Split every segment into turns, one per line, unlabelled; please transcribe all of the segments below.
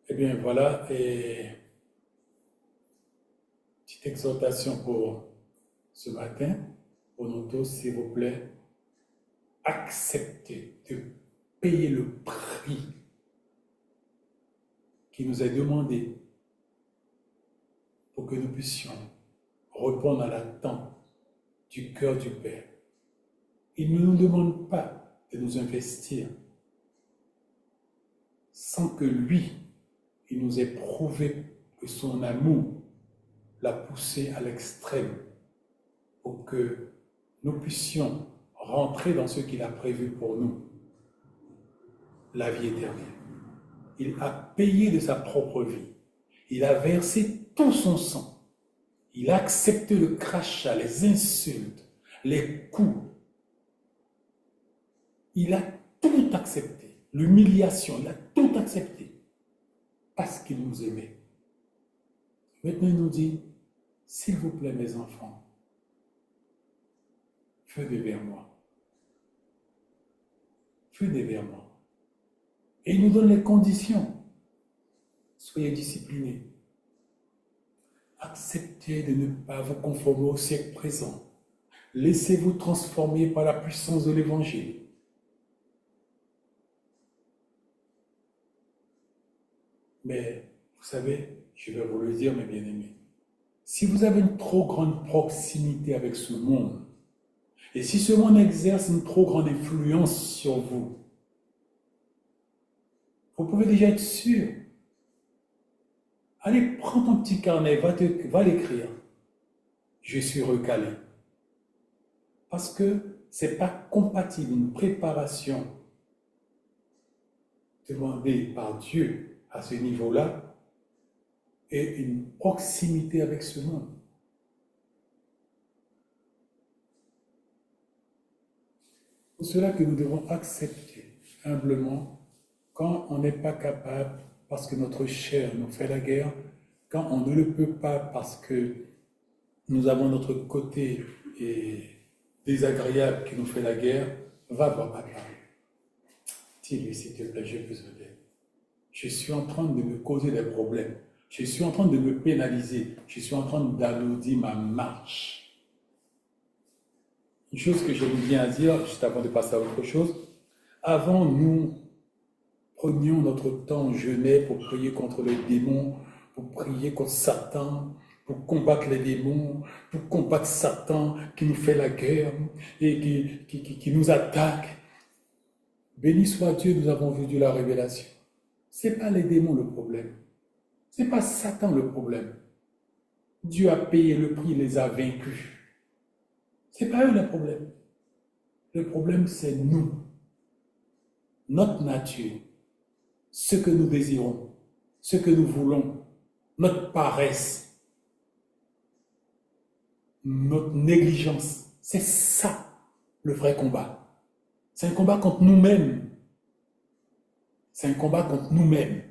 Eh bien, voilà, et petite exhortation pour ce matin. Pour nous tous, s'il vous plaît, acceptez de payer le prix qui nous est demandé pour que nous puissions répondre à l'attente du cœur du Père. Il ne nous demande pas de nous investir sans que lui, il nous ait prouvé que son amour l'a poussé à l'extrême pour que nous puissions rentrer dans ce qu'il a prévu pour nous, la vie éternelle. Il a payé de sa propre vie. Il a versé tout son sang. Il a accepté le crachat, les insultes, les coups. Il a tout accepté. L'humiliation, il a tout accepté. Parce qu'il nous aimait. Maintenant, il nous dit, s'il vous plaît, mes enfants, venez vers moi. Venez vers moi. Et il nous donne les conditions. Soyez disciplinés. Acceptez de ne pas vous conformer au siècle présent. Laissez-vous transformer par la puissance de l'Évangile. Mais, vous savez, je vais vous le dire, mes bien-aimés, si vous avez une trop grande proximité avec ce monde, et si ce monde exerce une trop grande influence sur vous, vous pouvez déjà être sûr. Allez, prends ton petit carnet, va l'écrire. Je suis recalé. Parce que ce n'est pas compatible, une préparation demandée par Dieu à ce niveau-là et une proximité avec ce monde. C'est pour cela que nous devons accepter humblement quand on n'est pas capable parce que notre chair nous fait la guerre, quand on ne le peut pas parce que nous avons notre côté désagréable qui nous fait la guerre, va voir papa. Dis-lui, s'il te plaît, j'ai besoin d'aide. Je suis en train de me causer des problèmes. Je suis en train de me pénaliser. Je suis en train d'alourdir ma marche. Une chose que j'aime bien dire, juste avant de passer à autre chose, avant nous prenions notre temps, jeûner pour prier contre les démons, pour prier contre Satan, pour combattre les démons, pour combattre Satan qui nous fait la guerre et qui nous attaque. Béni soit Dieu, nous avons vu de la révélation. Ce n'est pas les démons le problème. Ce n'est pas Satan le problème. Dieu a payé le prix, il les a vaincus. Ce n'est pas eux le problème. Le problème, c'est nous. Notre nature. Ce que nous désirons. Ce que nous voulons. Notre paresse. Notre négligence. C'est ça le vrai combat. C'est un combat contre nous-mêmes. C'est un combat contre nous-mêmes.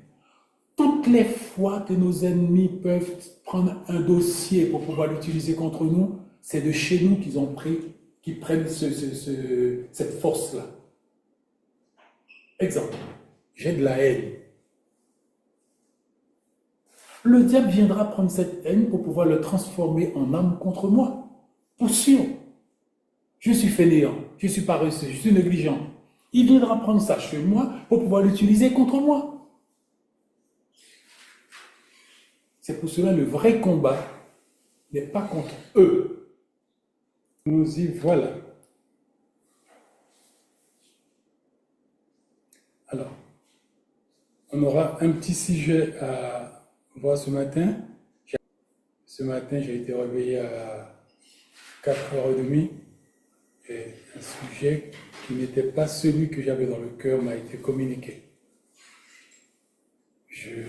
Toutes les fois que nos ennemis peuvent prendre un dossier pour pouvoir l'utiliser contre nous, c'est de chez nous qu'ils prennent cette force-là. Exemple, j'ai de la haine. Le diable viendra prendre cette haine pour pouvoir le transformer en âme contre moi. Pour sûr. Je suis fainéant, je suis paresseux, je suis négligent. Il viendra prendre ça chez moi pour pouvoir l'utiliser contre moi. C'est pour cela le vrai combat n'est pas contre eux. Nous y voilà. Alors, on aura un petit sujet à voir ce matin. Ce matin, j'ai été réveillé à 4h30 et un sujet qui n'était pas celui que j'avais dans le cœur m'a été communiqué. J'ai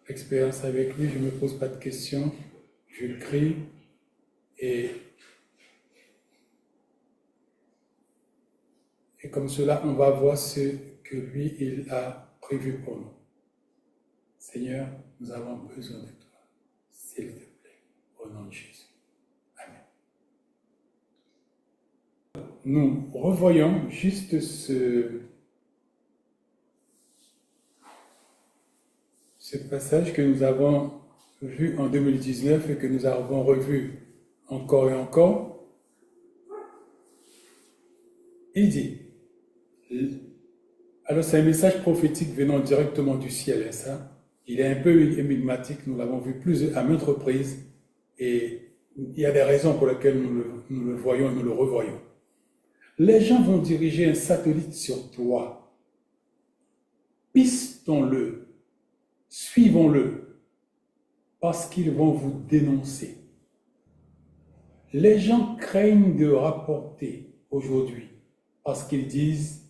expérience avec lui, je ne me pose pas de questions, je crie et comme cela, on va voir ce que lui, il a prévu pour nous. Seigneur, nous avons besoin de toi, s'il te plaît, au nom de Jésus. Amen. Nous revoyons juste Ce passage que nous avons vu en 2019 et que nous avons revu encore et encore, il dit, alors c'est un message prophétique venant directement du ciel, hein, ça. Il est un peu énigmatique, nous l'avons vu à maintes reprises, et il y a des raisons pour lesquelles nous le voyons et nous le revoyons. Les gens vont diriger un satellite sur toi. Pistons-le, suivons-le, parce qu'ils vont vous dénoncer. Les gens craignent de rapporter aujourd'hui, parce qu'ils disent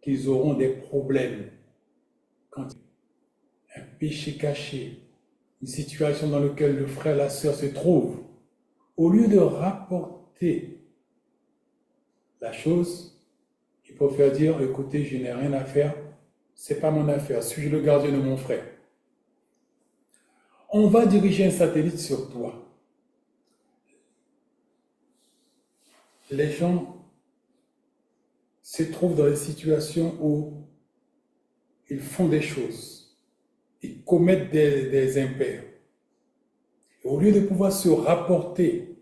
qu'ils auront des problèmes quand un péché caché, une situation dans laquelle le frère et la sœur se trouvent. Au lieu de rapporter la chose, il faut faire dire, écoutez, je n'ai rien à faire, c'est pas mon affaire, suis-je le gardien de mon frère? On va diriger un satellite sur toi. Les gens se trouvent dans des situations où ils font des choses, ils commettent des impairs. Et au lieu de pouvoir se rapporter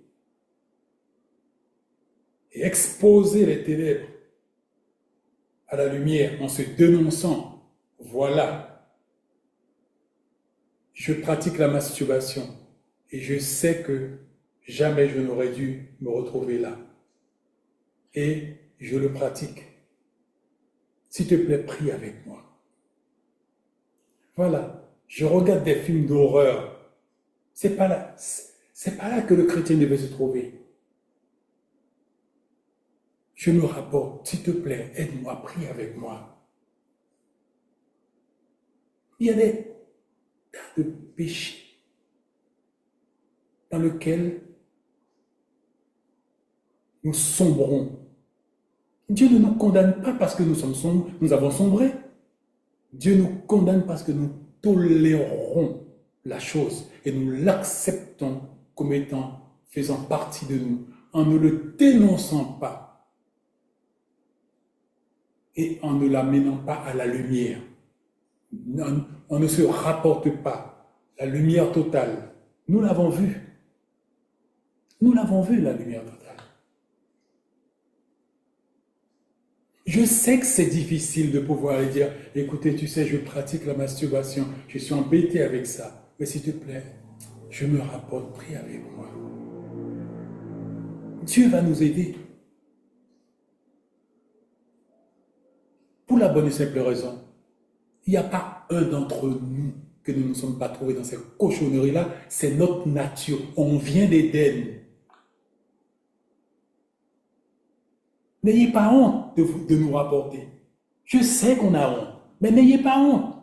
et exposer les ténèbres à la lumière en se dénonçant, voilà, je pratique la masturbation et je sais que jamais je n'aurais dû me retrouver là. Et je le pratique. S'il te plaît, prie avec moi. Voilà, je regarde des films d'horreur. C'est pas là que le chrétien devait se trouver. Je me rapporte, s'il te plaît, aide-moi, prie avec moi. Il y a des tas de péchés dans lesquels nous sombrons. Dieu ne nous condamne pas parce que nous avons sombré. Dieu nous condamne parce que nous tolérons la chose et nous l'acceptons comme faisant partie de nous, en ne le dénonçant pas et en ne l'amenant pas à la lumière. On ne se rapporte pas. La lumière totale, nous l'avons vue. Nous l'avons vue, la lumière totale. Je sais que c'est difficile de pouvoir dire, écoutez, tu sais, je pratique la masturbation, je suis embêté avec ça, mais s'il te plaît, je me rapporte, prie avec moi. Dieu va nous aider. Pour la bonne et simple raison, il n'y a pas un d'entre nous que nous ne sommes pas trouvés dans cette cochonnerie-là, c'est notre nature, on vient d'Éden. N'ayez pas honte de nous rapporter. Je sais qu'on a honte, mais n'ayez pas honte.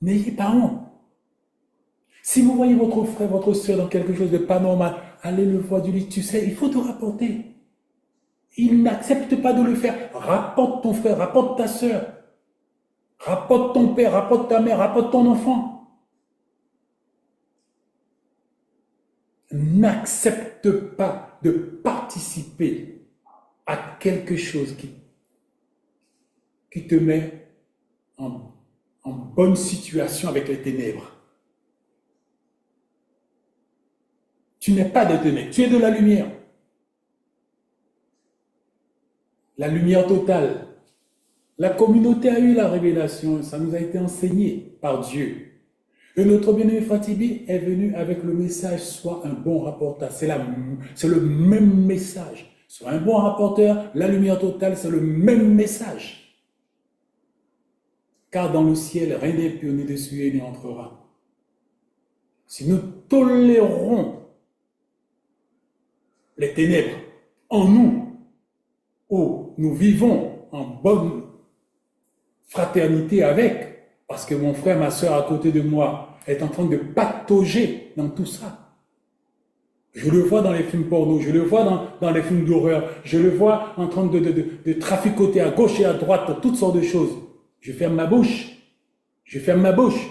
N'ayez pas honte. Si vous voyez votre frère, votre soeur dans quelque chose de pas normal, allez le voir du lit, tu sais, il faut te rapporter. Il n'accepte pas de le faire. Rapporte ton frère, rapporte ta soeur, rapporte ton père, rapporte ta mère, rapporte ton enfant. N'accepte pas de participer à quelque chose qui te met en bonne situation avec les ténèbres. Tu n'es pas de ténèbres, tu es de la lumière. La lumière totale. La communauté a eu la révélation, ça nous a été enseigné par Dieu. Et notre bien-aimé Fatibi est venu avec le message, sois un bon rapporteur. C'est le même message. Sois un bon rapporteur, la lumière totale, c'est le même message. Car dans le ciel, rien d'impur ni de souillé n'y entrera. Si nous tolérons les ténèbres en nous, où nous vivons en bonne fraternité avec, parce que mon frère, ma soeur à côté de moi est en train de patauger dans tout ça. Je le vois dans les films porno, je le vois dans les films d'horreur, je le vois en train de traficoter à gauche et à droite toutes sortes de choses. Je ferme ma bouche. Je ferme ma bouche.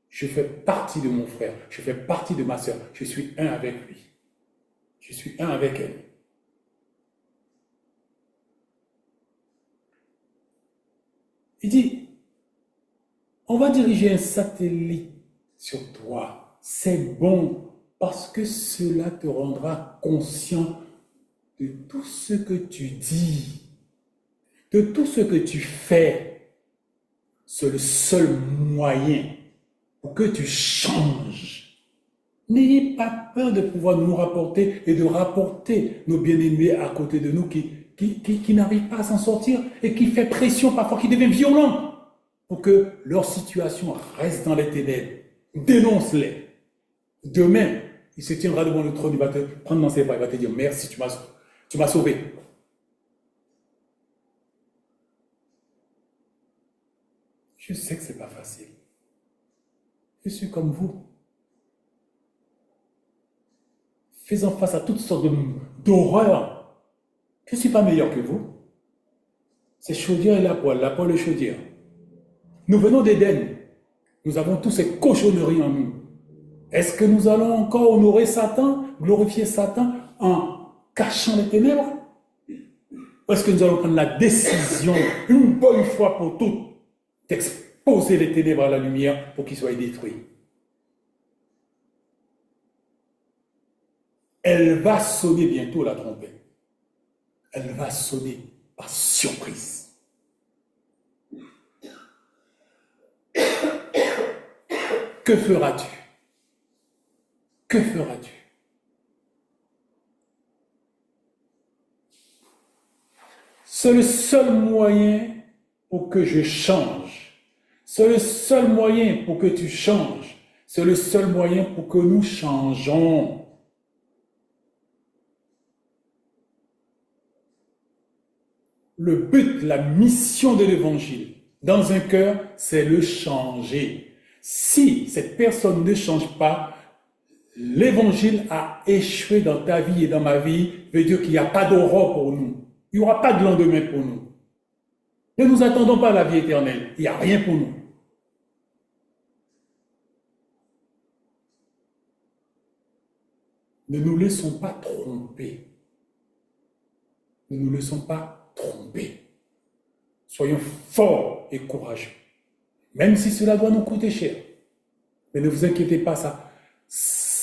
Je fais partie de mon frère, je fais partie de ma soeur, je suis un avec lui. Je suis un avec elle. Il dit, On va diriger un satellite sur toi. C'est bon parce que cela te rendra conscient de tout ce que tu dis, de tout ce que tu fais. C'est le seul moyen pour que tu changes. N'ayez pas peur de pouvoir nous rapporter et de rapporter nos bien-aimés à côté de nous qui n'arrivent pas à s'en sortir et qui fait pression parfois, qui devient violent pour que leur situation reste dans les ténèbres. Dénonce-les. Demain, il se tiendra devant le trône, il va te prendre dans ses bras, il va te dire merci, tu m'as sauvé. Je sais que ce n'est pas facile. Je suis comme vous. Faisant face à toutes sortes d'horreurs. Je ne suis pas meilleur que vous. C'est chaudière et la poêle et chaudière. Nous venons d'Éden. Nous avons tous ces cochonneries en nous. Est-ce que nous allons encore honorer Satan, glorifier Satan en cachant les ténèbres? Ou est-ce que nous allons prendre la décision, une bonne fois pour toutes, d'exposer les ténèbres à la lumière pour qu'ils soient détruits? Elle va sonner bientôt la trompette. Elle va sonner par surprise. Que feras-tu? Que feras-tu? C'est le seul moyen pour que je change. C'est le seul moyen pour que tu changes. C'est le seul moyen pour que nous changeons. Le but, la mission de l'évangile dans un cœur, c'est le changer. Si cette personne ne change pas, l'évangile a échoué dans ta vie et dans ma vie, veut dire qu'il n'y a pas d'aurore pour nous. Il n'y aura pas de lendemain pour nous. Ne nous attendons pas à la vie éternelle. Il n'y a rien pour nous. Ne nous laissons pas tromper. Ne nous laissons pas tromper. Soyons forts et courageux. Même si cela doit nous coûter cher. Mais ne vous inquiétez pas, ça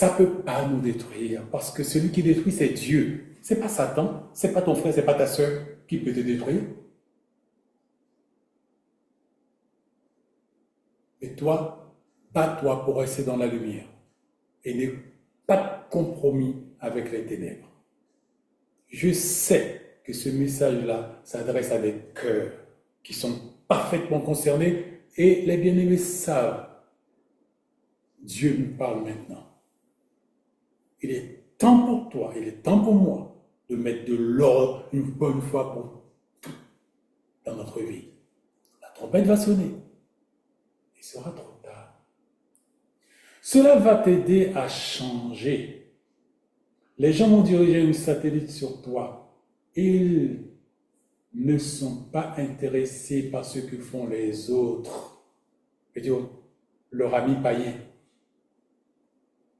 ne peut pas nous détruire. Parce que celui qui détruit, c'est Dieu. Ce n'est pas Satan, ce n'est pas ton frère, ce n'est pas ta soeur qui peut te détruire. Et toi, bats-toi pour rester dans la lumière. Et n'aie pas de compromis avec les ténèbres. Je sais que ce message-là s'adresse à des cœurs qui sont parfaitement concernés et les bien-aimés savent. Dieu nous parle maintenant. Il est temps pour toi, il est temps pour moi de mettre de l'ordre une bonne fois pour tout dans notre vie. La trompette va sonner. Il sera trop tard. Cela va t'aider à changer. Les gens vont diriger un satellite sur toi. Ils ne sont pas intéressés par ce que font les autres. Je veux dire, leur ami païen.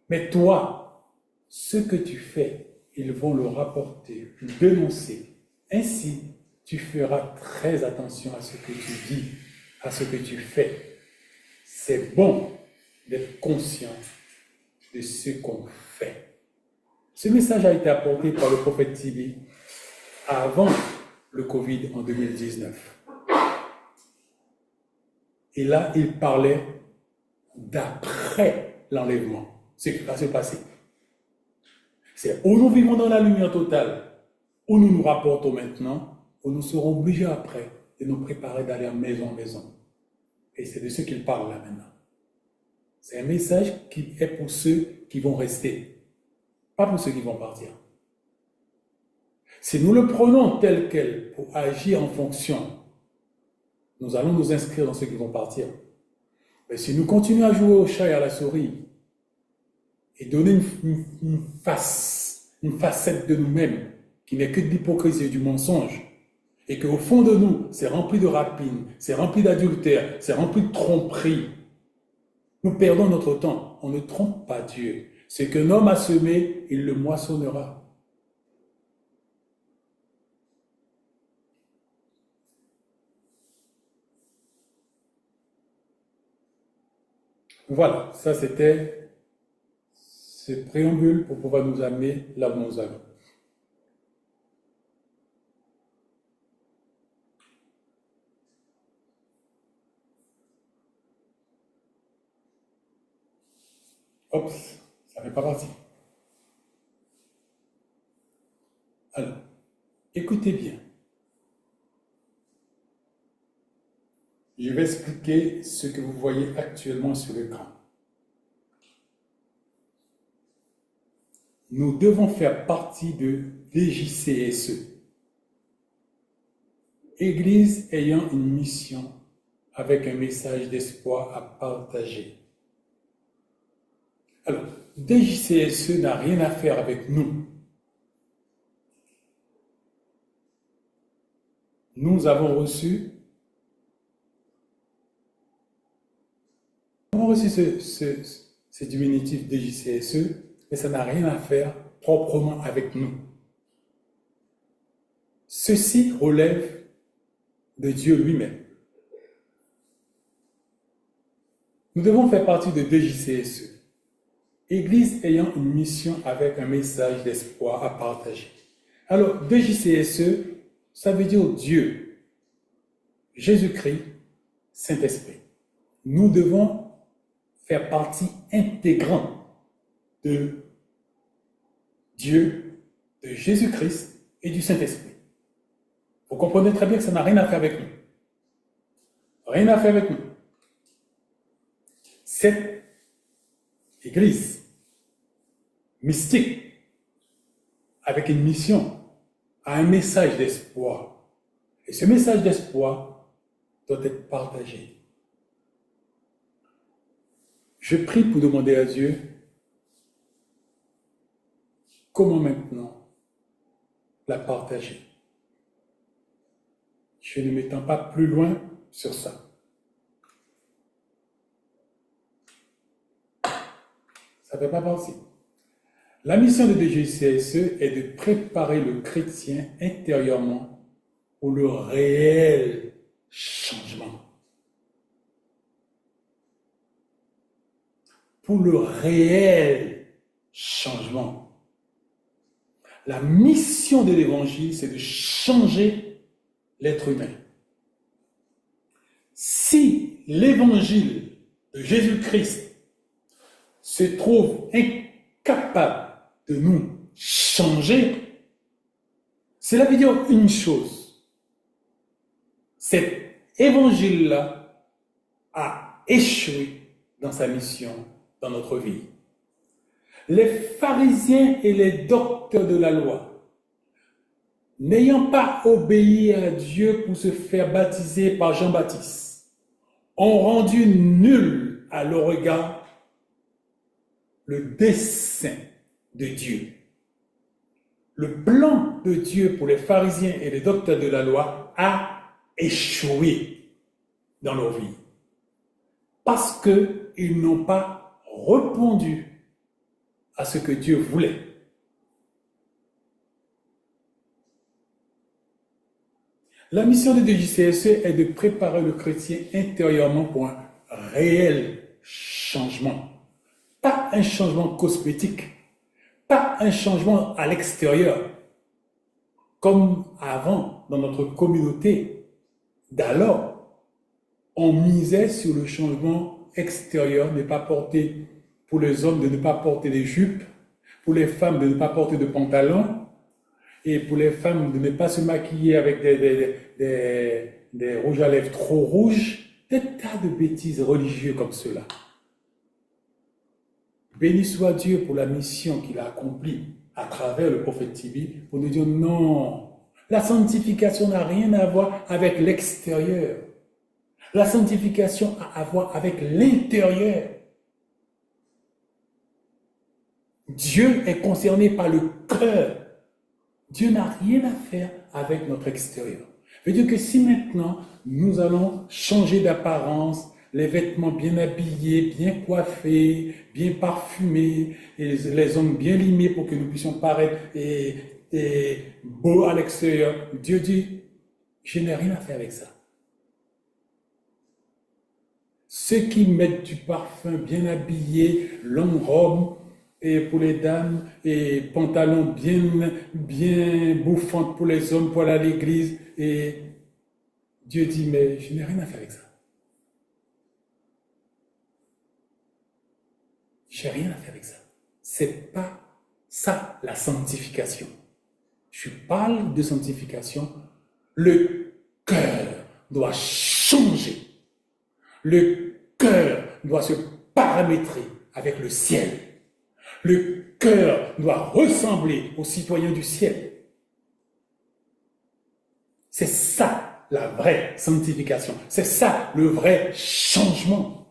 Mais toi, ce que tu fais, ils vont le rapporter, le dénoncer. Ainsi, tu feras très attention à ce que tu dis, à ce que tu fais. C'est bon d'être conscient de ce qu'on fait. Ce message a été apporté par le prophète Tibi avant le Covid en 2019. Et là, il parlait d'après l'enlèvement. Ce qui va se passer. C'est où nous vivons dans la lumière totale, où nous nous rapportons maintenant, où nous serons obligés après de nous préparer d'aller en maison en maison. Et c'est de ce qu'il parle là maintenant. C'est un message qui est pour ceux qui vont rester, pas pour ceux qui vont partir. Si nous le prenons tel quel pour agir en fonction, nous allons nous inscrire dans ceux qui vont partir. Mais si nous continuons à jouer au chat et à la souris, et donner une facette de nous-mêmes qui n'est que de l'hypocrisie et du mensonge, et qu'au fond de nous, c'est rempli de rapines, c'est rempli d'adultère, c'est rempli de tromperie, nous perdons notre temps. On ne trompe pas Dieu. Ce qu'un homme a semé, il le moissonnera. Voilà, ça c'était ce préambule pour pouvoir nous amener là où nous allons. Hop, ça n'est pas parti. Alors, écoutez bien. Je vais expliquer ce que vous voyez actuellement sur l'écran. Nous devons faire partie de DJCSE, Église ayant une mission avec un message d'espoir à partager. Alors, DJCSE n'a rien à faire avec nous. Nous avons reçu ce diminutif DJCSE, mais ça n'a rien à faire proprement avec nous. Ceci relève de Dieu lui-même. Nous devons faire partie de DJCSE, Église ayant une mission avec un message d'espoir à partager. Alors, DJCSE, ça veut dire Dieu, Jésus-Christ, Saint-Esprit. Nous devons faire partie intégrante de Dieu, de Jésus-Christ et du Saint-Esprit. Vous comprenez très bien que ça n'a rien à faire avec nous. Rien à faire avec nous. Cette Église mystique, avec une mission, a un message d'espoir. Et ce message d'espoir doit être partagé. Je prie pour demander à Dieu comment maintenant la partager. Je ne m'étends pas plus loin sur ça. Ça ne fait pas partie. La mission de DGCSE est de préparer le chrétien intérieurement pour le réel changement. Pour le réel changement. La mission de l'évangile, c'est de changer l'être humain. Si l'évangile de Jésus-Christ se trouve incapable de nous changer, cela veut dire une chose. Cet évangile-là a échoué dans sa mission dans notre vie. Les pharisiens et les docteurs de la loi, n'ayant pas obéi à Dieu pour se faire baptiser par Jean-Baptiste, ont rendu nul à leur regard le dessein de Dieu. Le plan de Dieu pour les pharisiens et les docteurs de la loi a échoué dans leur vie. Parce qu'ils n'ont pas répondu à ce que Dieu voulait. La mission de DJCSE est de préparer le chrétien intérieurement pour un réel changement. Pas un changement cosmétique, pas un changement à l'extérieur, comme avant dans notre communauté d'alors. On misait sur le changement extérieur, ne pas porter, pour les hommes de ne pas porter des jupes, pour les femmes de ne pas porter de pantalons, et pour les femmes de ne pas se maquiller avec des rouges à lèvres trop rouges, des tas de bêtises religieuses comme cela. Béni soit Dieu pour la mission qu'il a accomplie à travers le prophète Tibi pour nous dire non, la sanctification n'a rien à voir avec l'extérieur. La sanctification a à voir avec l'intérieur. Dieu est concerné par le cœur. Dieu n'a rien à faire avec notre extérieur. Je veux dire que si maintenant nous allons changer d'apparence, les vêtements bien habillés, bien coiffés, bien parfumés, et les ongles bien limés pour que nous puissions paraître beaux à l'extérieur, Dieu dit, je n'ai rien à faire avec ça. Ceux qui mettent du parfum bien habillé, longue robe, et pour les dames, et pantalons bien bouffants pour les hommes, pour aller à l'église. Et Dieu dit, mais je n'ai rien à faire avec ça. J'ai rien à faire avec ça. C'est pas ça la sanctification. Je parle de sanctification. Le cœur doit changer. Le cœur doit se paramétrer avec le ciel. Le cœur doit ressembler aux citoyens du ciel. C'est ça la vraie sanctification. C'est ça le vrai changement.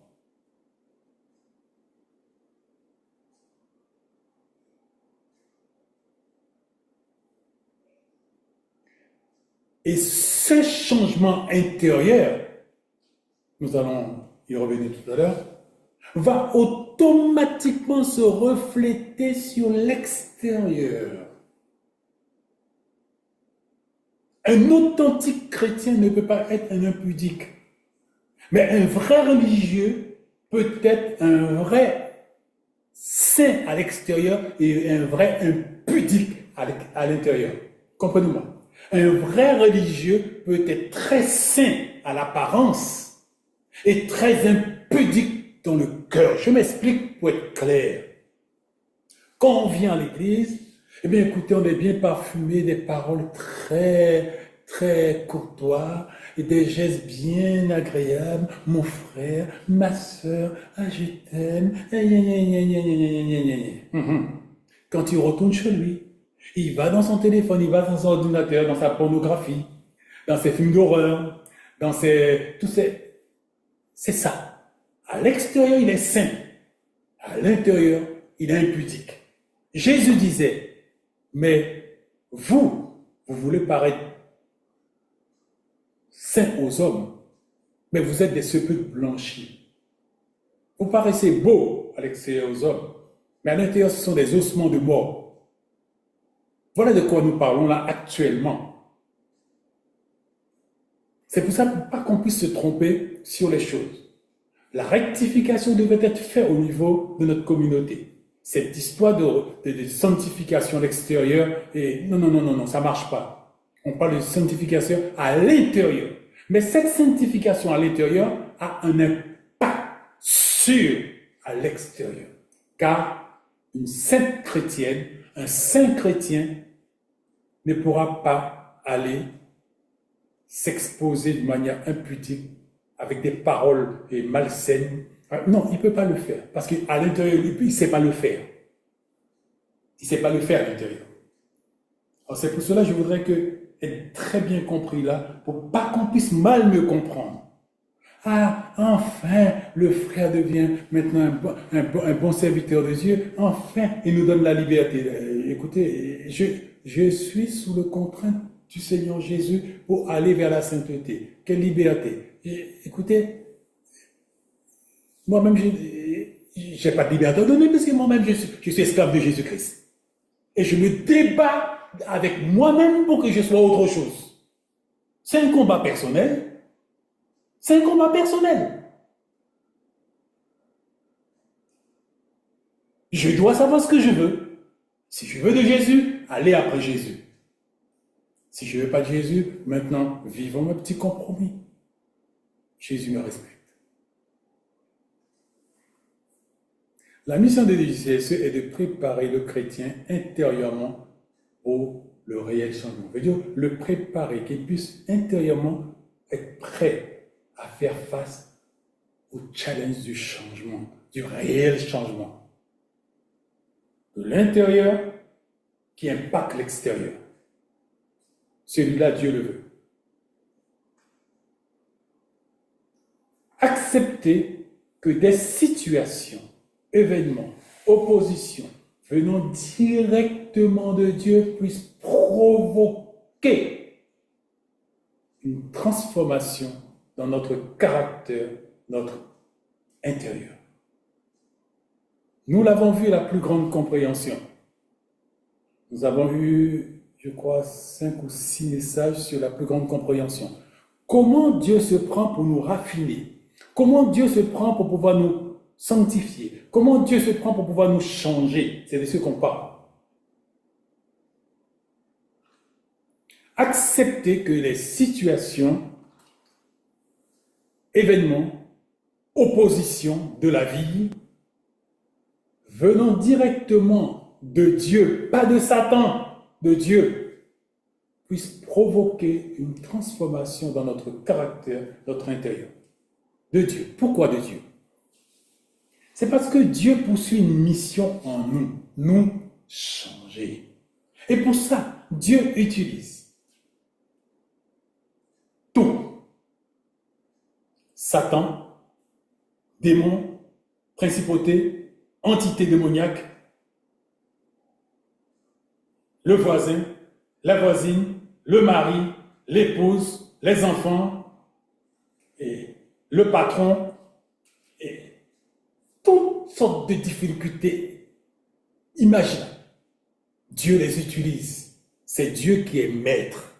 Et ce changement intérieur, nous allons y revenir tout à l'heure, va automatiquement se refléter sur l'extérieur. Un authentique chrétien ne peut pas être un impudique. Mais un vrai religieux peut être un vrai saint à l'extérieur et un vrai impudique à l'intérieur. Comprenez-moi. Un vrai religieux peut être très saint à l'apparence et très impudique dans le cœur. Je m'explique pour être clair. Quand on vient à l'église, eh bien écoutez, on est bien parfumé, des paroles très courtois et des gestes bien agréables. Mon frère, ma soeur, ah, je t'aime. Quand il retourne chez lui, il va dans son téléphone, il va dans son ordinateur, dans sa pornographie, dans ses films d'horreur, dans tous ces... C'est ça. À l'extérieur, il est saint. À l'intérieur, il est impudique. Jésus disait, mais vous voulez paraître saint aux hommes, mais vous êtes des sépulcres blanchis. Vous paraissez beau à l'extérieur aux hommes, mais à l'intérieur, ce sont des ossements de mort. Voilà de quoi nous parlons là actuellement. C'est pour ça pas qu'on puisse se tromper sur les choses. La rectification devait être faite au niveau de notre communauté. Cette histoire de sanctification à l'extérieur, et non, ça ne marche pas. On parle de sanctification à l'intérieur. Mais cette sanctification à l'intérieur a un impact sur à l'extérieur. Car une sainte chrétienne, un saint chrétien ne pourra pas aller s'exposer de manière impudique avec des paroles malsaines. Non, il ne peut pas le faire parce qu'à l'intérieur, il ne sait pas le faire. Il ne sait pas le faire à l'intérieur. Alors c'est pour cela que je voudrais être très bien compris là, pour pas qu'on puisse mal me comprendre. Ah, enfin, le frère devient maintenant un bon serviteur de Dieu. Enfin, il nous donne la liberté. Écoutez, je suis sous le contrainte du Seigneur Jésus pour aller vers la sainteté. Quelle liberté! Écoutez, moi-même, je n'ai pas de liberté à donner parce que moi-même, je suis esclave de Jésus-Christ. Et je me débat avec moi-même pour que je sois autre chose. C'est un combat personnel. C'est un combat personnel. Je dois savoir ce que je veux. Si je veux de Jésus, allez après Jésus. Si je ne veux pas de Jésus, maintenant, vivons un petit compromis. Jésus me respecte. La mission de l'ICSE est de préparer le chrétien intérieurement pour le réel changement. Je veux dire, le préparer, qu'il puisse intérieurement être prêt à faire face au challenge du changement, du réel changement. De l'intérieur qui impacte l'extérieur. Celui-là, Dieu le veut. Accepter que des situations, événements, oppositions venant directement de Dieu puissent provoquer une transformation dans notre caractère, notre intérieur. Nous l'avons vu à la plus grande compréhension. Nous avons eu, je crois, 5 ou 6 messages sur la plus grande compréhension. Comment Dieu se prend pour nous raffiner? Comment Dieu se prend pour pouvoir nous sanctifier? Comment Dieu se prend pour pouvoir nous changer? C'est de ce qu'on parle. Accepter que les situations, événements, oppositions de la vie, venant directement de Dieu, pas de Satan, de Dieu, puissent provoquer une transformation dans notre caractère, notre intérieur. De Dieu. Pourquoi de Dieu? C'est parce que Dieu poursuit une mission en nous, nous changer. Et pour ça, Dieu utilise tout. Satan, démons, principautés, entités démoniaques, le voisin, la voisine, le mari, l'épouse, les enfants, et le patron, et toutes sortes de difficultés imaginables. Dieu les utilise. C'est Dieu qui est maître.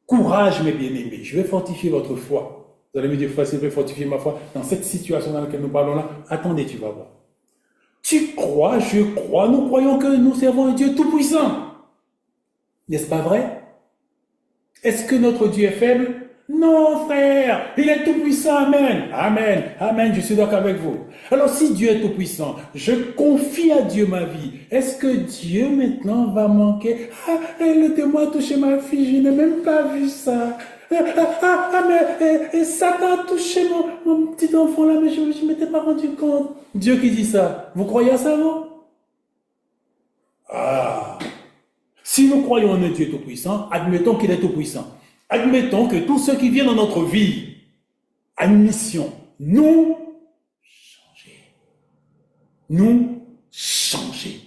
Courage, mes bien-aimés. Je vais fortifier votre foi. Vous allez me dire, frère, s'il veut fortifier ma foi dans cette situation dans laquelle nous parlons là. Attendez, tu vas voir. Tu crois, je crois, nous croyons que nous servons un Dieu tout-puissant. N'est-ce pas vrai? Est-ce que notre Dieu est faible? Non, frère, il est tout-puissant, amen, amen, amen, je suis d'accord avec vous. Alors si Dieu est tout-puissant, je confie à Dieu ma vie. Est-ce que Dieu maintenant va manquer? Ah, le témoin a touché ma fille, je n'ai même pas vu ça. Mais Satan a touché mon petit enfant là, mais je ne m'étais pas rendu compte. Dieu qui dit ça, vous croyez à ça, vous? Ah, si nous croyons en un Dieu tout-puissant, admettons qu'il est tout-puissant. Admettons que tous ceux qui viennent dans notre vie à une mission, nous changer. Nous changer.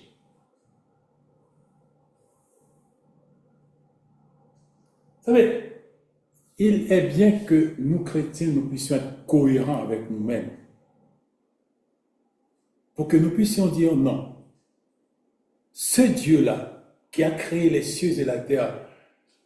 Vous savez, il est bien que nous, chrétiens, nous puissions être cohérents avec nous-mêmes. Pour que nous puissions dire non. Ce Dieu-là, qui a créé les cieux et la terre,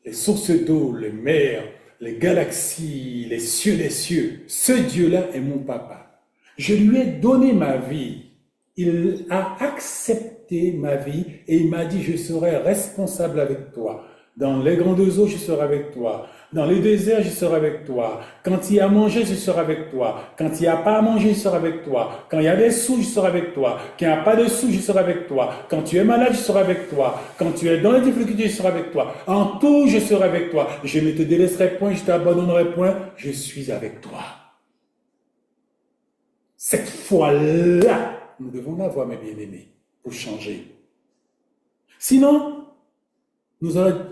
les sources d'eau, les mers, les galaxies, les cieux des cieux, ce Dieu-là est mon papa. Je lui ai donné ma vie. Il a accepté ma vie et il m'a dit, je serai responsable avec toi. Dans les grandes eaux, je serai avec toi. Dans les déserts, je serai avec toi. Quand il y a à manger, je serai avec toi. Quand il n'y a pas à manger, je serai avec toi. Quand il y a des sous, je serai avec toi. Quand il n'y a pas de sous, je serai avec toi. Quand tu es malade, je serai avec toi. Quand tu es dans les difficultés, je serai avec toi. En tout, je serai avec toi. Je ne te délaisserai point, je ne t'abandonnerai point. Je suis avec toi. Cette foi-là, nous devons l'avoir, mes bien-aimés, pour changer. Sinon, nous allons être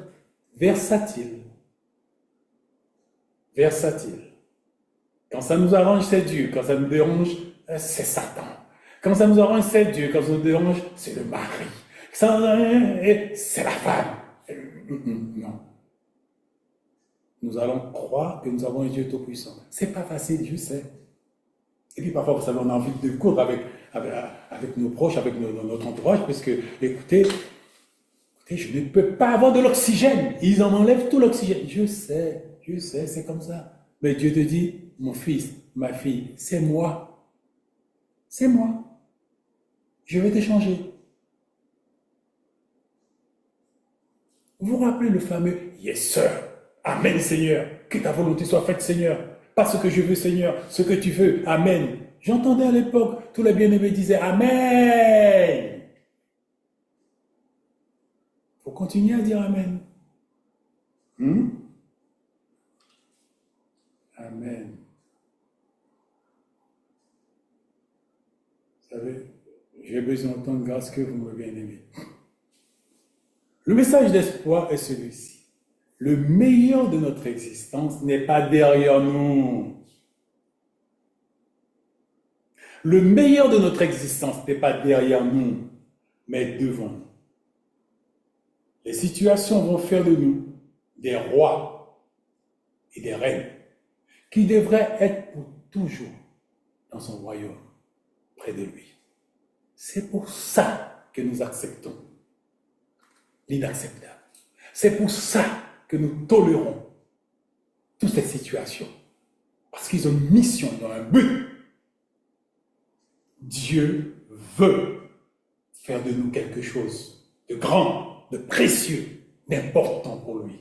versatiles. Versatile. Quand ça nous arrange, c'est Dieu. Quand ça nous dérange, c'est Satan. Quand ça nous arrange, c'est Dieu. Quand ça nous dérange, c'est le mari. C'est la femme. Non. Nous allons croire que nous avons un Dieu tout-puissant. C'est pas facile, je sais. Et puis parfois, vous savez, on a envie de coudre avec nos proches, avec notre entourage, parce que, écoutez, je ne peux pas avoir de l'oxygène. Ils en enlèvent tout l'oxygène. Je sais, c'est comme ça. Mais Dieu te dit, mon fils, ma fille, c'est moi. C'est moi. Je vais te changer. Vous vous rappelez le fameux Yes, sir. Amen, Seigneur. Que ta volonté soit faite, Seigneur. Pas ce que je veux, Seigneur. Ce que tu veux. Amen. J'entendais à l'époque, tous les bien-aimés disaient Amen. Il faut continuer à dire Amen. Amen. Vous savez, j'ai besoin d'autant de grâce que vous me bien-aimez. Le message d'espoir est celui-ci. Le meilleur de notre existence n'est pas derrière nous. Le meilleur de notre existence n'est pas derrière nous, mais devant nous. Les situations vont faire de nous des rois et des reines qui devraient être pour toujours dans son royaume, près de lui. C'est pour ça que nous acceptons l'inacceptable. C'est pour ça que nous tolérons toutes ces situations. Parce qu'ils ont une mission, ils ont un but. Dieu veut faire de nous quelque chose de grand, de précieux, d'important pour lui.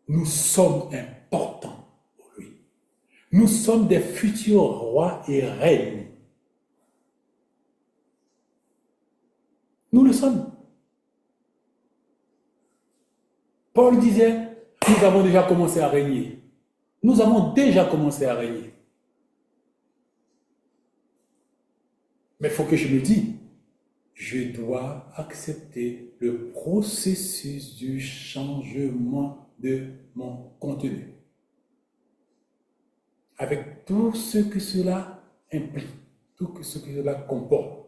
Nous sommes importants pour lui. Nous sommes des futurs rois et reines. Nous le sommes. Paul disait, nous avons déjà commencé à régner. Nous avons déjà commencé à régner. Mais il faut que je me dise, je dois accepter le processus du changement de mon contenu. Avec tout ce que cela implique, tout ce que cela comporte.